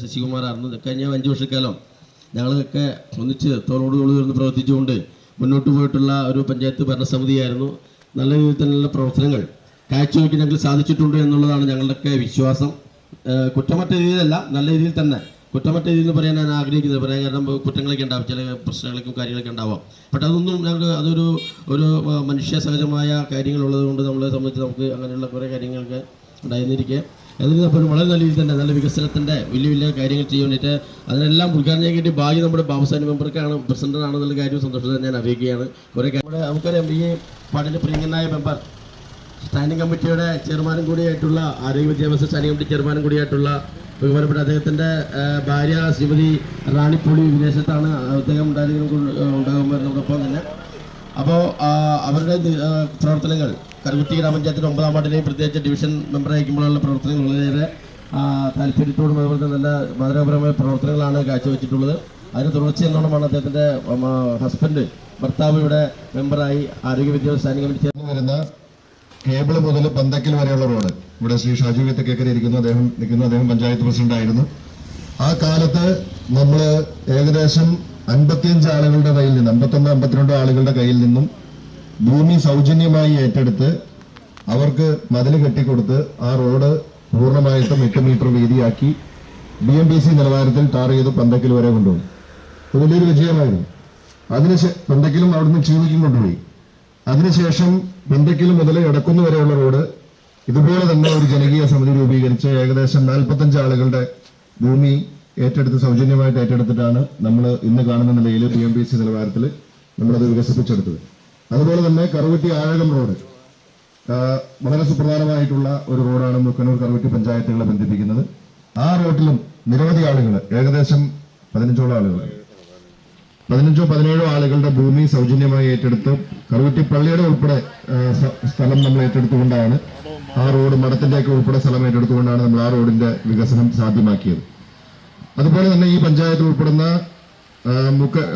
ശശികുമാറായിരുന്നു. കഴിഞ്ഞ 5 വർഷക്കാലം ഞങ്ങളൊക്കെ ഒന്നിച്ച് തോളോടുകൂടി ചേർന്ന് പ്രവർത്തിച്ചുകൊണ്ട് മുന്നോട്ട് പോയിട്ടുള്ള ഒരു പഞ്ചായത്ത് ഭരണസമിതിയായിരുന്നു. നല്ല രീതിയിൽ തന്നെയുള്ള പ്രവർത്തനങ്ങൾ കാഴ്ചവെക്കാൻ ഞങ്ങൾക്ക് സാധിച്ചിട്ടുണ്ട് എന്നുള്ളതാണ് ഞങ്ങളുടെയൊക്കെ വിശ്വാസം. കുറ്റമറ്റ രീതിയിലല്ല, നല്ല രീതിയിൽ തന്നെ. കുറ്റമറ്റ രീതിയിൽ പറയാൻ ഞാൻ ആഗ്രഹിക്കുന്നത്, പറയാൻ കാരണം കുറ്റങ്ങളൊക്കെ ഉണ്ടാവും, ചില പ്രശ്നങ്ങളൊക്കെ കാര്യങ്ങളൊക്കെ ഉണ്ടാവാം. പക്ഷെ അതൊന്നും ഞങ്ങൾക്ക് അതൊരു മനുഷ്യ സഹജമായ കാര്യങ്ങളുള്ളത് കൊണ്ട് നമ്മളെ സംബന്ധിച്ച് നമുക്ക് അങ്ങനെയുള്ള കുറേ കാര്യങ്ങളൊക്കെ ഉണ്ടായിരുന്നിരിക്കുക. അതിനപ്പോൾ വളരെ നല്ല രീതിയിൽ തന്നെ നല്ല വികസനത്തിൻ്റെ വലിയ വലിയ കാര്യങ്ങൾ ചെയ്യാൻ വേണ്ടിയിട്ട് അതിനെല്ലാം ഉദ്ഘാടനം ചെയ്യാൻ വേണ്ടി ഭാഗ്യം നമ്മുടെ ബാബുസാനി മെമ്പർക്കാണ്, പ്രസിഡന്റാണെന്നുള്ള കാര്യം സന്തോഷത്തോടെ ഞാൻ അറിയിക്കുകയാണ്. കുറേ നമ്മുടെ നമുക്കറിയാം, ഈ പാർട്ടിൻ്റെ പ്രിയങ്കനായ മെമ്പർ, സ്റ്റാൻഡിംഗ് കമ്മിറ്റിയുടെ ചെയർമാനും കൂടിയായിട്ടുള്ള, ആരോഗ്യ വിദ്യാഭ്യാസ സ്റ്റാൻഡിംഗ് കമ്മിറ്റി ചെയർമാനും കൂടിയായിട്ടുള്ള ബഹുമാനപ്പെട്ട അദ്ദേഹത്തിൻ്റെ ഭാര്യ ശ്രീമതി റാണിപ്പൊളി വിദേശത്താണ്. അദ്ദേഹം ഉണ്ടാകുമ്പോഴൊപ്പം തന്നെ അപ്പോൾ അവരുടെ പ്രവർത്തനങ്ങൾ കറുകുറ്റി ഗ്രാമപഞ്ചായത്തിൻ്റെ 9ാം വാർഡിലെയും പ്രത്യേകിച്ച് ഡിവിഷൻ മെമ്പറായിരിക്കുമ്പോഴുള്ള പ്രവർത്തനങ്ങൾ വളരെയേറെ താല്പര്യത്തോടും അതുപോലെ തന്നെ നല്ല മാതൃകാപരമായ പ്രവർത്തനങ്ങളാണ് കാഴ്ചവെച്ചിട്ടുള്ളത്. അതിന് തുടർച്ച എന്നോണമാണ് അദ്ദേഹത്തിൻ്റെ ഹസ്ബൻഡ്, ഭർത്താവ് ഇവിടെ മെമ്പറായി ആരോഗ്യ വിദ്യാഭ്യാസ സ്റ്റാൻഡിംഗ് കമ്മിറ്റി ചേർന്ന് വരുന്ന കേബിൾ മുതൽ പന്തക്കൽ വരെയുള്ള റോഡ്. ഇവിടെ ശ്രീ ഷാജു വിത്തക്കേക്കര അദ്ദേഹം പഞ്ചായത്ത് പ്രസിഡന്റ് ആയിരുന്നു. ആ കാലത്ത് നമ്മൾ ഏകദേശം 55 ആളുകളുടെ കയ്യിൽ നിന്ന് 51-52 ആളുകളുടെ കയ്യിൽ നിന്നും ഭൂമി സൗജന്യമായി ഏറ്റെടുത്ത് അവർക്ക് മതിൽ കെട്ടിക്കൊടുത്ത് ആ റോഡ് പൂർണ്ണമായിട്ടും 8 മീറ്റർ വീതിയാക്കി BMBC നിലവാരത്തിൽ ടാർ ചെയ്ത് പന്തക്കൽ വരെ കൊണ്ടുപോയി. വലിയൊരു വിജയമായിരുന്നു. പന്തക്കലും അവിടുന്ന് ചീവിക്കും കൊണ്ടുപോയി. അതിനുശേഷം പന്തക്കൽ മുതൽ എടക്കുന്ന് വരെയുള്ള റോഡ് ഇതുപോലെ തന്നെ ഒരു ജനകീയ സമിതി രൂപീകരിച്ച് ഏകദേശം 45 ആളുകളുടെ ഭൂമി സൗജന്യമായിട്ട് ഏറ്റെടുത്തിട്ടാണ് നമ്മൾ ഇന്ന് കാണുന്ന നിലയിൽ BMBC നിലവാരത്തിൽ നമ്മളത് വികസിപ്പിച്ചെടുത്തത്. അതുപോലെ തന്നെ കറുകുറ്റി ആഴകം റോഡ് വളരെ സുപ്രധാനമായിട്ടുള്ള ഒരു റോഡാണ്. മുക്കന്നൂർ കറുകുറ്റി പഞ്ചായത്തുകളെ ബന്ധിപ്പിക്കുന്നത്. ആ റോഡിലും നിരവധി ആളുകൾ, ഏകദേശം 15 ആളുകൾ, 15-17 ആളുകളുടെ ഭൂമി സൗജന്യമായി ഏറ്റെടുത്ത് കറുകുറ്റി പള്ളിയുടെ ഉൾപ്പെടെ സ്ഥലം നമ്മൾ ഏറ്റെടുത്തുകൊണ്ടാണ് ആ റോഡ്, മഠത്തിന്റെയൊക്കെ ഉൾപ്പെടെ സ്ഥലം ഏറ്റെടുത്തുകൊണ്ടാണ് നമ്മൾ ആ റോഡിന്റെ വികസനം സാധ്യമാക്കിയത്. അതുപോലെ തന്നെ ഈ പഞ്ചായത്തിൽ ഉൾപ്പെടുന്ന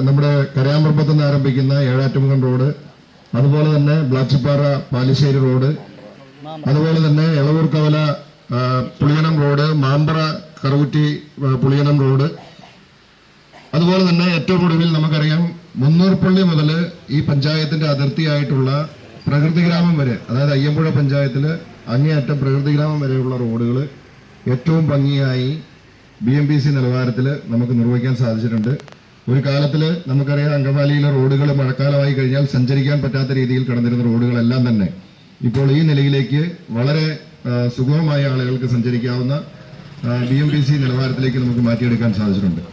നമ്മുടെ കരയാമ്പറമ്പത്ത് നിന്ന് ആരംഭിക്കുന്ന ഏഴാറ്റുമുഖം റോഡ്, അതുപോലെ തന്നെ ബ്ലാച്ചിപ്പാറ പാലിശ്ശേരി റോഡ്, അതുപോലെ തന്നെ എളവൂർ കവല പുളിയനം റോഡ്, മാമ്പറ കറുകുറ്റി പുളിയനം റോഡ്, അതുപോലെ തന്നെ ഏറ്റവും ഒടുവിൽ നമുക്കറിയാം മുന്നൂർപ്പള്ളി മുതൽ ഈ പഞ്ചായത്തിന്റെ അതിർത്തിയായിട്ടുള്ള പ്രകൃതി ഗ്രാമം വരെ, അതായത് അയ്യമ്പുഴ പഞ്ചായത്തിൽ അങ്ങേയറ്റം പ്രകൃതി ഗ്രാമം വരെയുള്ള റോഡുകൾ ഏറ്റവും ഭംഗിയായി BMBC നിലവാരത്തിൽ നമുക്ക് നിർവഹിക്കാൻ സാധിച്ചിട്ടുണ്ട്. ഒരു കാലത്തിൽ നമുക്കറിയാം അങ്കമാലിയിലെ റോഡുകൾ മഴക്കാലമായി കഴിഞ്ഞാൽ സഞ്ചരിക്കാൻ പറ്റാത്ത രീതിയിൽ കിടന്നിരുന്ന റോഡുകളെല്ലാം തന്നെ ഇപ്പോൾ ഈ നിലയിലേക്ക് വളരെ സുഗമമായ ആളുകൾക്ക് സഞ്ചരിക്കാവുന്ന BMBC നിലവാരത്തിലേക്ക് നമുക്ക് മാറ്റിയെടുക്കാൻ സാധിച്ചിട്ടുണ്ട്.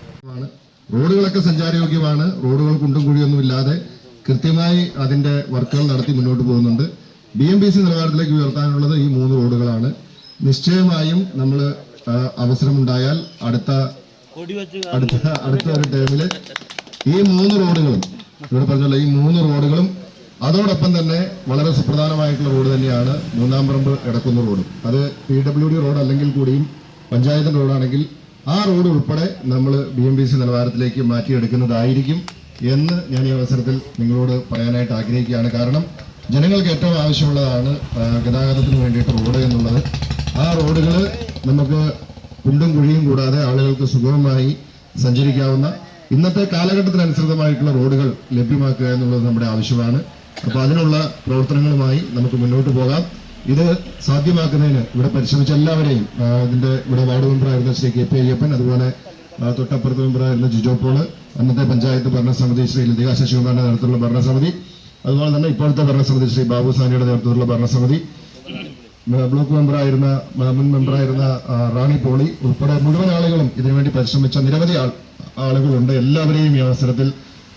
റോഡുകളൊക്കെ സഞ്ചാരയോഗ്യമാണ്. റോഡുകൾ കുണ്ടും കുഴിയൊന്നും ഇല്ലാതെ കൃത്യമായി അതിന്റെ വർക്കുകൾ നടത്തി മുന്നോട്ട് പോകുന്നുണ്ട്. BMBC നിലവാരത്തിലേക്ക് ഉയർത്താനുള്ളത് ഈ 3 റോഡുകളാണ്. നിശ്ചയമായും നമ്മൾ അവസരമുണ്ടായാൽ അടുത്ത ഒരു ടേമില് ഈ 3 റോഡുകളും, ഇവിടെ പറഞ്ഞല്ലോ, ഈ 3 റോഡുകളും അതോടൊപ്പം തന്നെ വളരെ സുപ്രധാനമായിട്ടുള്ള റോഡ് തന്നെയാണ് മൂന്നാംപറമ്പ് എടക്കുന്ന് റോഡ്. അത് PWD റോഡ് അല്ലെങ്കിൽ കൂടിയും പഞ്ചായത്ത് റോഡാണെങ്കിൽ ആ റോഡ് ഉൾപ്പെടെ നമ്മൾ BMBC നിലവാരത്തിലേക്ക് മാറ്റിയെടുക്കുന്നതായിരിക്കും എന്ന് ഞാൻ ഈ അവസരത്തിൽ നിങ്ങളോട് പറയാനായിട്ട് ആഗ്രഹിക്കുകയാണ്. കാരണം ജനങ്ങൾക്ക് ഏറ്റവും ആവശ്യമുള്ളതാണ് ഗതാഗതത്തിന് വേണ്ടിയിട്ട് റോഡ് എന്നുള്ളത്. ആ റോഡുകൾ നമുക്ക് കുണ്ടും കുഴിയും കൂടാതെ ആളുകൾക്ക് സുഗമമായി സഞ്ചരിക്കാവുന്ന ഇന്നത്തെ കാലഘട്ടത്തിനനുസൃതമായിട്ടുള്ള റോഡുകൾ ലഭ്യമാക്കുക എന്നുള്ളത് നമ്മുടെ ആവശ്യമാണ്. അപ്പോൾ അതിനുള്ള പ്രവർത്തനങ്ങളുമായി നമുക്ക് മുന്നോട്ട് പോകാം. ഇത് സാധ്യമാക്കുന്നതിന് ഇവിടെ പരിശ്രമിച്ച എല്ലാവരെയും, ഇവിടെ വാർഡ് മെമ്പറായിരുന്ന ശ്രീ KP അയ്യപ്പൻ, അതുപോലെ തൊട്ടപ്പുറത്ത് മെമ്പറായിരുന്ന ജിജോ പോള്, അന്നത്തെ പഞ്ചായത്ത് ഭരണസമിതി ശ്രീ ലതിക ശശികുമാറിന്റെ നേതൃത്വത്തിലുള്ള ഭരണസമിതി, അതുപോലെ തന്നെ ഇപ്പോഴത്തെ ഭരണസമിതി ശ്രീ ബാബുസാനിയുടെ നേതൃത്വത്തിലുള്ള ഭരണസമിതി, ബ്ലോക്ക് മെമ്പറായിരുന്ന മുൻ മെമ്പറായിരുന്ന റാണി പോളി ഉൾപ്പെടെ മുഴുവൻ ആളുകളും ഇതിനുവേണ്ടി പരിശ്രമിച്ച നിരവധി ആളുകളുണ്ട്. എല്ലാവരെയും ഈ അവസരത്തിൽ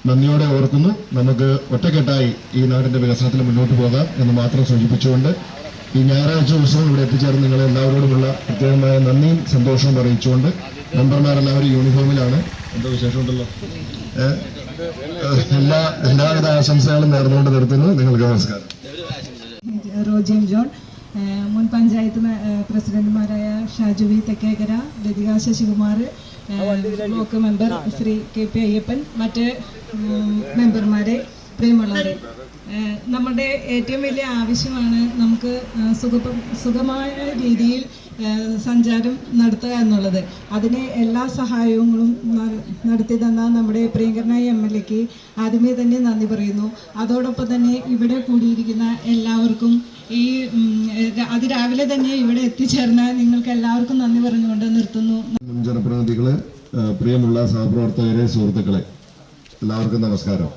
നന്ദിയോടെ ഓർക്കുന്നു. നമുക്ക് ഒറ്റക്കെട്ടായി ഈ നാടിന്റെ വികസനത്തിൽ മുന്നോട്ട് പോകാം എന്ന് മാത്രം സൂചിപ്പിച്ചുകൊണ്ട് ഈ ഞായറാഴ്ച ദിവസവും ഇവിടെ എത്തിച്ചേർന്ന് നിങ്ങളെ എല്ലാവരോടുമുള്ള പ്രത്യേകമായ നന്ദിയും സന്തോഷവും അറിയിച്ചുകൊണ്ട് മെമ്പർമാരെല്ലാവരും യൂണിഫോമിലാണ്. എന്താ വിശേഷമുണ്ടല്ലോ? എല്ലാവിധ ആശംസകളും നേർന്നുകൊണ്ട് നിർത്തുന്നു. നിങ്ങൾക്ക് നമസ്കാരം. റോജിയം ജോൺ, മുൻ പഞ്ചായത്ത് പ്രസിഡന്റുമാരായ Shaju V Thekkekkara, Lathika Sasikumar, block member Shri KP Ayyappan, മറ്റ് മെമ്പർമാരെ, പ്രിയമുള്ളവരെ, നമ്മുടെ ഏറ്റവും വലിയ ആവശ്യമാണ് നമുക്ക് സുഗമമായ രീതിയിൽ സഞ്ചാരം നടത്തുക എന്നുള്ളത്. അതിന് എല്ലാ സഹായങ്ങളും നടത്തി തന്ന നമ്മുടെ പ്രിയങ്കരനായ MLA-ക്ക് ആദ്യമേ തന്നെ നന്ദി പറയുന്നു. അതോടൊപ്പം തന്നെ ഇവിടെ കൂടിയിരിക്കുന്ന എല്ലാവർക്കും ഈ അതിരാവിലെ തന്നെ ഇവിടെ എത്തിച്ചേർന്ന നിങ്ങൾക്ക് എല്ലാവർക്കും നന്ദി പറഞ്ഞുകൊണ്ട് നിർത്തുന്നു. ജനപ്രതിനിധികളെ, പ്രിയമുള്ള സഹപ്രവർത്തകരെ, സുഹൃത്തുക്കളെ, എല്ലാവർക്കും നമസ്കാരം.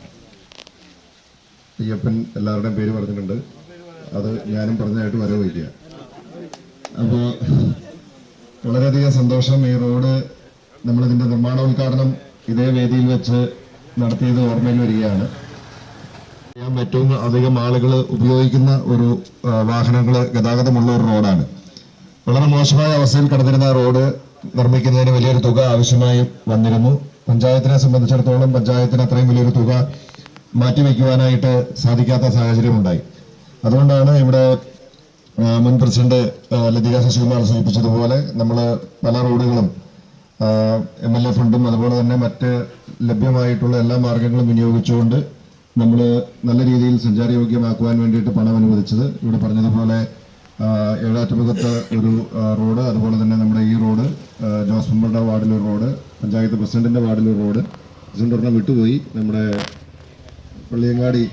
അയ്യപ്പൻ എല്ലാവരുടെയും പേര് പറഞ്ഞിട്ടുണ്ട്. അത് ഞാനും പറഞ്ഞതായിട്ട് വരവില്ല. അപ്പോൾ വളരെയധികം സന്തോഷം. ഈ റോഡ് നമ്മളിതിൻ്റെ നിർമ്മാണോദ്ഘാടനം ഇതേ വേദിയിൽ വെച്ച് നടത്തിയത് ഓർമ്മയിൽ വരികയാണ്. ഏറ്റവും അധികം ആളുകൾ ഉപയോഗിക്കുന്ന ഒരു വാഹനങ്ങൾ ഗതാഗതമുള്ള ഒരു റോഡാണ്. വളരെ മോശമായ അവസ്ഥയിൽ കിടന്നിരുന്ന റോഡ് നിർമ്മിക്കുന്നതിന് വലിയൊരു തുക ആവശ്യമായി വന്നിരുന്നു. പഞ്ചായത്തിനെ സംബന്ധിച്ചിടത്തോളം പഞ്ചായത്തിന് അത്രയും വലിയൊരു തുക മാറ്റിവെക്കുവാനായിട്ട് സാധിക്കാത്ത സാഹചര്യമുണ്ടായി. അതുകൊണ്ടാണ് ഇവിടെ മുൻ പ്രസിഡന്റ് ലതിക ശശികുമാർ സൂചിപ്പിച്ചതുപോലെ നമ്മൾ പല റോഡുകളും MLA ഫണ്ടും അതുപോലെ തന്നെ മറ്റ് ലഭ്യമായിട്ടുള്ള എല്ലാ മാർഗങ്ങളും വിനിയോഗിച്ചുകൊണ്ട് നമ്മൾ നല്ല രീതിയിൽ സഞ്ചാരയോഗ്യമാക്കുവാൻ വേണ്ടിയിട്ട് പണം അനുവദിച്ചത്. ഇവിടെ പറഞ്ഞതുപോലെ ഏഴാറ്റുമുഖത്ത് ഒരു റോഡ്, അതുപോലെ തന്നെ നമ്മുടെ ഈ റോഡ്, ജോസ് മെമ്പറുടെ വാർഡിലൊരു റോഡ്, പഞ്ചായത്ത് പ്രസിഡന്റിന്റെ വാർഡിലൊരു റോഡ്, പ്രസിഡന്റ് ഒരെണ്ണം വിട്ടുപോയി, നമ്മുടെ പള്ളിയങ്ങാടി